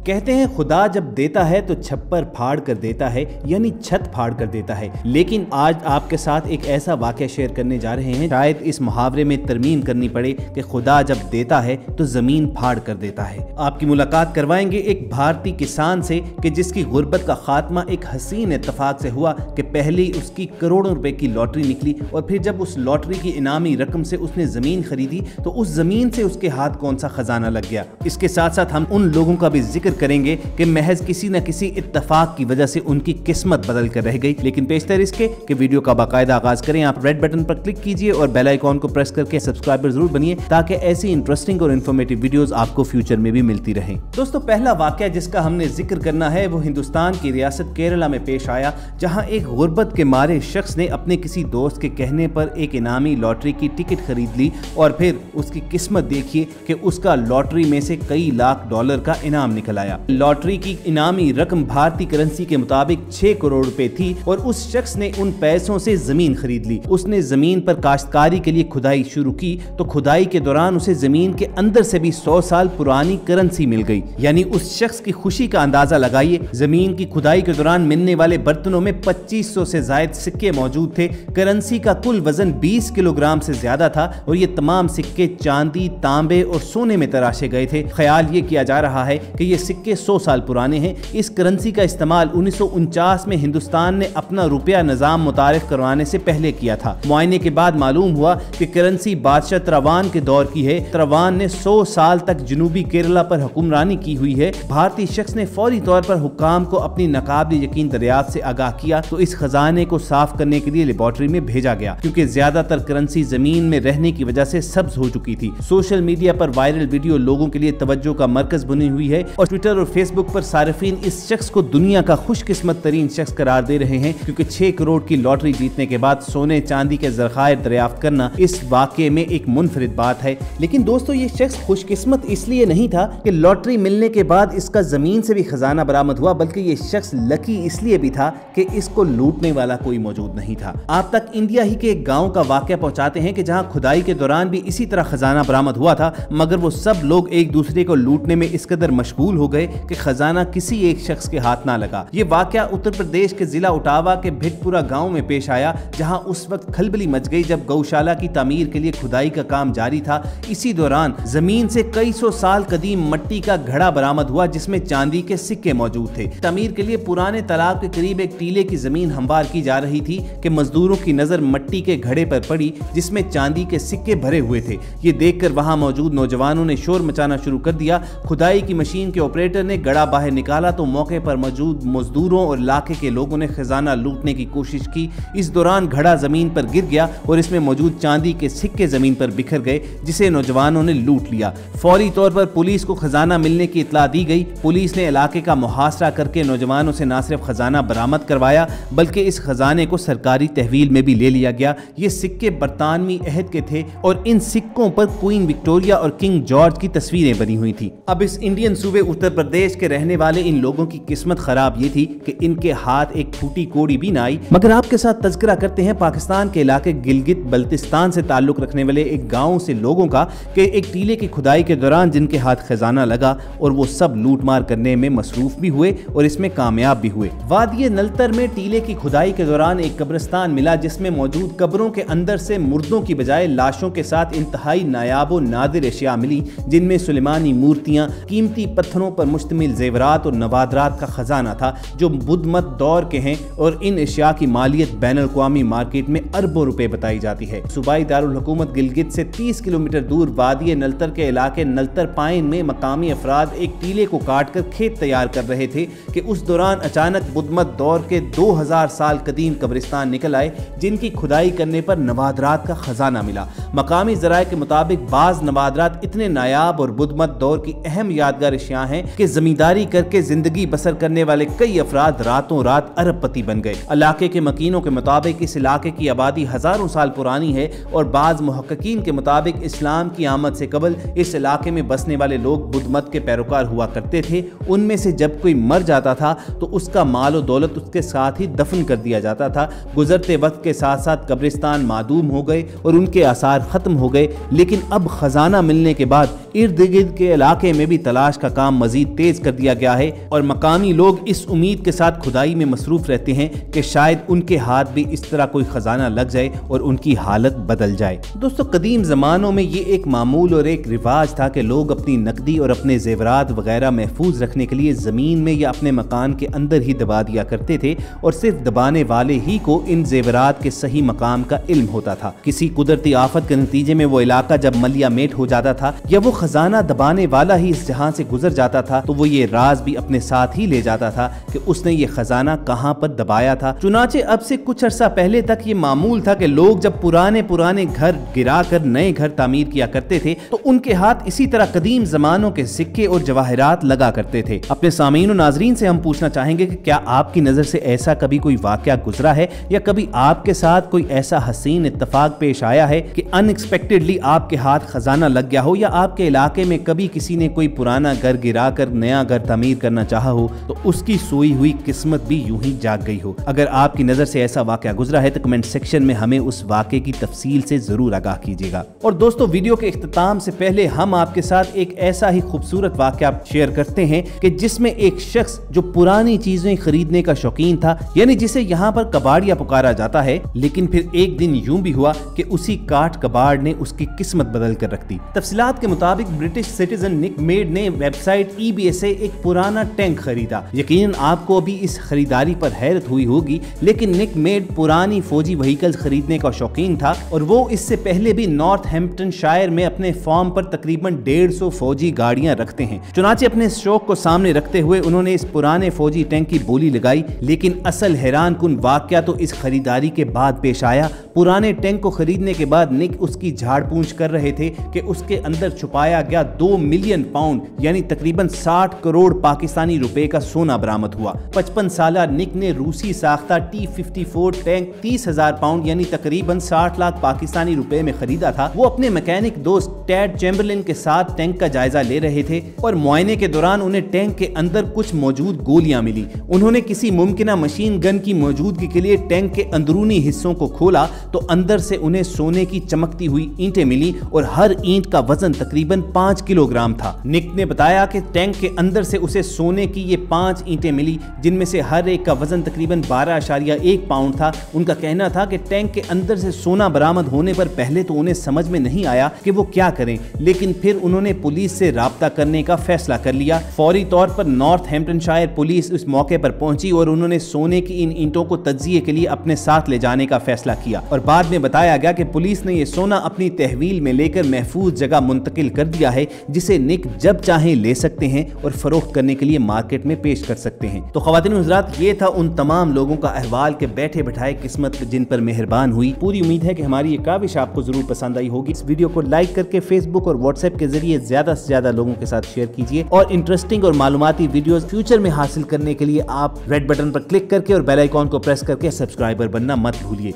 کہتے ہیں خدا جب دیتا ہے تو چھپر پھاڑ کر دیتا ہے، یعنی چھت پھاڑ کر دیتا ہے، لیکن آج آپ کے ساتھ ایک ایسا واقعہ شیئر کرنے جا رہے ہیں شاید اس محاورے میں ترمیم کرنی پڑے کہ خدا جب دیتا ہے تو زمین پھاڑ کر دیتا ہے۔ آپ کی ملاقات کروائیں گے ایک بھارتی کسان سے کہ جس کی غربت کا خاتمہ ایک حسین اتفاق سے ہوا کہ پہلی اس کی کروڑوں روپے کی لاٹری نکلی، اور پھر جب اس لاٹری کی انعامی رقم سے اس نے زمین خریدی تو اس زمین سے اس کے ہاتھ کون سا خزانہ لگ گیا۔ اس کے ساتھ ساتھ ہم ان لوگوں کا بھی ذکر کریں گے کہ محض کسی نہ کسی اتفاق کی وجہ سے ان کی قسمت بدل کر رہ گئی، لیکن پیشتر اس کے کہ ویڈیو کا باقاعدہ آغاز کریں۔ آپ ریڈ بٹن پر کلک کیجئے اور بیل آئیکن کو پریس کر کے سبسکرائبر ضرور بنیے تاکہ ایسی انٹرسٹنگ اور انفارمیٹیو ویڈیوز آپ کو فیوچر میں بھی ملتی رہیں۔ دوستو، پہلا واقعہ جس کا ہم نے ذکر کرنا ہے وہ ہندوستان کی ریاست کیرلا میں پیش آیا، جہاں ایک غربت کے مارے شخص نے اپنے کسی دوست کے کہنے پر ایک انعامی لاٹری کی ٹکٹ خرید لی، اور پھر اس کی قسمت دیکھیے کہ اس کا لاٹری میں سے کئی لاکھ ڈالر کا انعام نکل آیا۔ لاٹری کی انعامی رقم بھارتی کرنسی کے مطابق 6 کروڑ روپے تھی، اور اس شخص نے ان پیسوں سے زمین خرید لی۔ اس نے زمین پر کاشتکاری کے لیے کھدائی شروع کی تو کھدائی کے دوران اسے زمین کے اندر سے بھی 100 سال پرانی کرنسی مل گئی، یعنی اس شخص کی خوشی کا اندازہ لگائیے۔ زمین کی کھدائی کے دوران ملنے والے برتنوں میں 2500 سے زائد سکے موجود تھے۔ کرنسی کا کل وزن 20 کلو گرام سے زیادہ تھا، اور یہ تمام سکے چاندی، تانبے اور سونے میں تراشے گئے تھے۔ خیال یہ کیا جا رہا ہے کہ یہ سکے 100 سال پرانے ہیں۔ اس کرنسی کا استعمال 1949 میں ہندوستان نے اپنا روپیہ نظام متعارف کروانے سے پہلے کیا تھا۔ معائنے کے بعد معلوم ہوا کہ کرنسی بادشاہ تروان کے دور کی ہے۔ تروان نے 100 سال تک جنوبی کیرلا پر حکمرانی کی ہوئی ہے۔ بھارتی شخص نے فوری طور پر حکام کو اپنی ناقابل یقین دریافت سے آگاہ کیا تو اس خزانے کو صاف کرنے کے لیے لیبارٹری میں بھیجا گیا، کیونکہ زیادہ تر کرنسی زمین میں رہنے کی وجہ سے سبز ہو چکی تھی۔ سوشل میڈیا پر وائرل ویڈیو لوگوں کے لیے توجہ کا مرکز بنی ہوئی ہے، اور ٹویٹر اور فیس بک پر صارفین اس شخص کو دنیا کا خوش قسمت ترین شخص قرار دے رہے ہیں، کیونکہ 6 کروڑ کی لاٹری جیتنے کے بعد سونے چاندی کے ذخائر دریافت کرنا اس واقعے میں ایک منفرد بات ہے۔ لیکن دوستو، یہ شخص خوش قسمت اس لیے نہیں تھا کہ لاٹری ملنے کے بعد اس کا زمین سے بھی خزانہ برآمد ہوا، بلکہ یہ شخص لکی اس لیے بھی تھا کہ اس کو لوٹنے والا کوئی موجود نہیں تھا۔ آپ تک انڈیا ہی کے ایک گاؤں کا واقعہ پہنچاتے ہیں کہ جہاں کھدائی کے دوران بھی اسی طرح خزانہ برآمد ہوا تھا، مگر وہ سب لوگ ایک دوسرے کو لوٹنے میں اس قدر مشغول ہو گئے کہ خزانہ کسی ایک شخص کے ہاتھ نہ لگا۔ یہ واقعہ اتر پردیش کے ضلع اٹاوا کے بھٹپورہ گاؤں میں پیش آیا، جہاں اس وقت کھلبلی مچ گئی جب گوشالہ کی تعمیر کے لیے کھدائی کا کام جاری تھا۔ اسی دوران زمین سے کئی سو سال قدیم مٹی کا گھڑا برآمد ہوا جس میں چاندی کے سکے موجود تھے۔ تعمیر کے لیے پرانے تالاب کے قریب ایک ٹیلے کی زمین ہموار کی جا رہی تھی کہ مزدوروں کی نظر مٹی کے گھڑے پر پڑی جس میں چاندی کے سکے بھرے ہوئے تھے۔ یہ دیکھ کر وہاں موجود نوجوانوں نے شور مچانا شروع کر دیا۔ کھدائی کی مشین کے آپریٹر نے گڑا باہر نکالا تو موقع پر موجود مزدوروں اور علاقے کے لوگوں نے خزانہ لوٹنے کی کوشش کی۔ اس دوران گھڑا زمین پر گر گیا اور اس میں موجود چاندی کے سکے زمین پر بکھر گئے، جسے نوجوانوں نے لوٹ لیا۔ فوری طور پر پولیس کو خزانہ ملنے کی اطلاع دی گئی۔ پولیس نے علاقے کا محاصرہ کر کے نوجوانوں سے نہ صرف خزانہ برآمد کروایا بلکہ اس خزانے کو سرکاری تحویل میں بھی لے لیا گیا۔ یہ سکے برطانوی عہد کے تھے اور ان سکوں پر کوئین وکٹوریہ اور کنگ جارج کی تصویریں بنی ہوئی تھیں۔ اب اس انڈین صوبے اتر پردیش کے رہنے والے ان لوگوں کی قسمت خراب یہ تھی کہ ان کے ہاتھ ایک پھوٹی کوڑی بھی نہ آئی۔ مگر آپ کے ساتھ تذکرہ کرتے ہیں پاکستان کے علاقے گلگت بلتستان سے تعلق رکھنے والے ایک گاؤں سے لوگوں کا کہ ایک ٹیلے کی کھدائی کے دوران جن کے ہاتھ خزانہ لگا اور وہ سب لوٹ مار کرنے میں مصروف بھی ہوئے اور اس میں کامیاب بھی ہوئے۔ وادی نلتر میں ٹیلے کی کھدائی کے دوران ایک قبرستان ملا جس میں موجود قبروں کے اندر سے مردوں کی بجائے لاشوں کے ساتھ انتہائی نایاب و نادر اشیاء ملی، جن میں سلیمانی مورتیاں، قیمتی پتھروں پر مشتمل زیورات اور نوادرات کا خزانہ تھا جو بدھ مت دور کے ہیں، اور ان اشیاء کی مالیت بین الاقوامی مارکیٹ میں اربوں روپے بتائی جاتی ہے۔ صوبائی دارالحکومت گلگت سے 30 کلومیٹر دور وادی نلتر کے علاقے نلتر پائن میں مقامی افراد ایک ٹیلے کو کاٹ کر کھیت تیار کر رہے تھے کہ اس دوران اچانک بدھ مت دور کے 2000 سال قدیم قبرستان نکل آئے جن کی کھدائی کرنے پر نوادرات کا خزانہ ملا۔ مقامی ذرائع کے مطابق بعض نوادرات اتنے نایاب اور بدھ مت دور کی اہم یادگار اشیاء ہیں کہ زمینداری کر کے زندگی بسر کرنے والے کئی افراد راتوں رات ارب پتی بن گئے۔ علاقے کے مکینوں کے مطابق اس علاقے کی آبادی ہزاروں سال پرانی ہے، اور بعض محققین کے مطابق اسلام کی آمد سے قبل اس علاقے میں بسنے والے لوگ بدھ مت کے پیروکار ہوا کرتے تھے۔ ان میں سے جب کوئی مر جاتا تھا تو اس کا مال و دولت اس کے ساتھ ہی دفن کر دیا جاتا تھا۔ گزرتے وقت کے ساتھ ساتھ قبرستان معدوم ہو گئے اور ان کے آثار ختم ہو گئے، لیکن اب خزانہ ملنے کے بعد ارد گرد کے علاقے میں بھی تلاش کا کام مزید تیز کر دیا گیا ہے اور مقامی لوگ اس امید کے ساتھ کھدائی میں مصروف رہتے ہیں کہ شاید ان کے ہاتھ بھی اس طرح کوئی خزانہ لگ جائے اور ان کی حالت بدل جائے۔ دوستو قدیم زمانوں میں یہ ایک معمول اور ایک رواج تھا کہ لوگ اپنی نقدی اور اپنے زیورات وغیرہ محفوظ رکھنے کے لیے زمین میں یا اپنے مکان کے اندر ہی دبا دیا کرتے تھے اور صرف دبانے والے ہی کو ان زیورات کے صحیح مقام کا علم ہوتا تھا۔ کسی قدرتی آفت کے نتیجے میں وہ علاقہ جب ملیا میٹ ہو جاتا تھا یا وہ خزانہ دبانے والا ہی اس جہاں سے گزر جاتا تھا تو وہ یہ راز بھی اپنے ساتھ ہی لے جاتا تھا کہ اس نے یہ خزانہ کہاں پر دبایا تھا۔ چنانچہ اب سے کچھ عرصہ پہلے تک یہ معمول تھا کہ لوگ جب پرانے گھر گرا کر نئے گھر تعمیر کیا کرتے تھے تو ان کے ہاتھ اسی طرح قدیم زمانوں کے سکے اور جواہرات لگا کرتے تھے۔ اپنے سامعین و ناظرین سے ہم پوچھنا چاہیں گے کہ کیا آپ کی نظر سے ایسا کبھی کوئی واقعہ گزرا ہے یا کبھی آپ کے ساتھ کوئی ایسا حسین اتفاق پیش آیا ہے کہ ان ایکسپیکٹڈلی آپ کے ہاتھ خزانہ لگ گیا ہو، یا آپ کے علاقے میں کبھی کسی نے کوئی پرانا گھر گرا کر نیا گھر تعمیر کرنا چاہا ہو تو اس کی سوئی ہوئی قسمت بھی یوں ہی جاگ گئی ہو؟ اگر آپ کی نظر سے ایسا واقعہ گزرا ہے تو کمنٹ سیکشن میں ہمیں اس واقعے کی تفصیل سے ضرور آگاہ کیجیے گا۔ اور دوستو ویڈیو کے اختتام سے پہلے ہم آپ کے ساتھ ایک ایسا ہی خوبصورت واقعہ شیئر کرتے ہیں کہ جس میں ایک شخص جو پرانی چیزیں خریدنے کا شوقین تھا، یعنی جسے یہاں پر کباڑیا پکارا جاتا ہے، لیکن پھر ایک دن یوں بھی ہوا کہ اسی کاٹ کباڑ نے اس کی قسمت بدل کر رکھ دی۔ تفصیلات کے مطابق برٹش سٹیزن نک میڈ نے ویب سائٹ eBay سے ایک پرانا ٹینک خریدا۔ یقیناً آپ کو بھی اس خریداری پر حیرت ہوئی ہوگی، لیکن نک میڈ پرانی فوجی وہیکلز خریدنے کا شوقین تھا اور وہ اس سے پہلے بھی نارتھ ہیمپٹن شائر میں اپنے فارم پر تقریباً 150 فوجی گاڑیاں رکھتے ہیں۔ چنانچہ اپنے اس شوق کو سامنے رکھتے ہوئے انہوں نے اس پرانے فوجی ٹینک کی بولی لگائی، لیکن اصل حیران کن واقعہ تو اس خریداری کے بعد پیش آیا۔ پرانے ٹینک کو خریدنے کے بعد نک اس کی جھاڑ پونچھ کر رہے تھے کہ اس کے اندر چھپایا گیا 2 ملین پاؤنڈ یعنی تقریباً 60 کروڑ پاکستانی روپے کا سونا برآمد ہوا۔ 55 سالہ نک نے روسی ساختہ T-54 ٹینک 30,000 پاؤنڈ یعنی تقریباً 60 لاکھ پاکستانی روپے میں خریدا تھا۔ وہ اپنے میکینک دوست ٹیڈ چیمبرلن کے ساتھ ٹینک کا جائزہ لے رہے تھے اور معائنے کے دوران انہیں ٹینک کے اندر کچھ موجود گولیاں ملی۔ انہوں نے کسی ممکنہ مشین گن کی موجودگی کے لیے ٹینک کے اندرونی حصوں کو کھولا تو اندر سے انہیں سونے کی چمکتی ہوئی اینٹیں ملی اور ہر اینٹ کا وزن تقریباً 5 کلو گرام تھا۔ نک نے بتایا کہ ٹینک کے اندر سے اسے سونے کی یہ 5 اینٹیں ملی جن میں سے ہر ایک کا وزن تقریباً 12.1 پاؤنڈ تھا۔ ان کا کہنا تھا کہ ٹینک کے اندر سے سونا برآمد ہونے پر پہلے تو انہیں سمجھ میں نہیں آیا کہ وہ کیا کریں، لیکن پھر انہوں نے پولیس سے رابطہ کرنے کا فیصلہ کر لیا۔ فوری طور پر نارتھ ہیمپٹن شائر پولیس اس موقع پر پہنچی اور انہوں نے سونے کی ان اینٹوں کو تجزیے کے لیے اپنے ساتھ لے جانے کا فیصلہ کیا اور بعد میں بتایا گیا کہ پولیس نے یہ سونا اپنی تحویل میں لے کر محفوظ جگہ منتقل کر دیا ہے جسے نک جب چاہیں لے سکتے ہیں اور فروخت کرنے کے لیے مارکیٹ میں پیش کر سکتے ہیں۔ تو خواتین و حضرات، یہ تھا ان تمام لوگوں کا احوال کے بیٹھے بٹھائے قسمت جن پر مہربان ہوئی۔ پوری امید ہے کہ ہماری یہ کاوش آپ کو ضرور پسند آئی ہوگی۔ اس ویڈیو کو لائک کر کے فیس بک اور واٹس ایپ کے ذریعے زیادہ سے زیادہ لوگوں کے ساتھ شیئر کیجیے اور انٹرسٹنگ اور معلوماتی ویڈیوز فیوچر میں حاصل کرنے کے لیے آپ ریڈ بٹن پر کلک کر کے اور بیل آئیکن کو پریس کر کے سبسکرائبر بننا مت بھولیے۔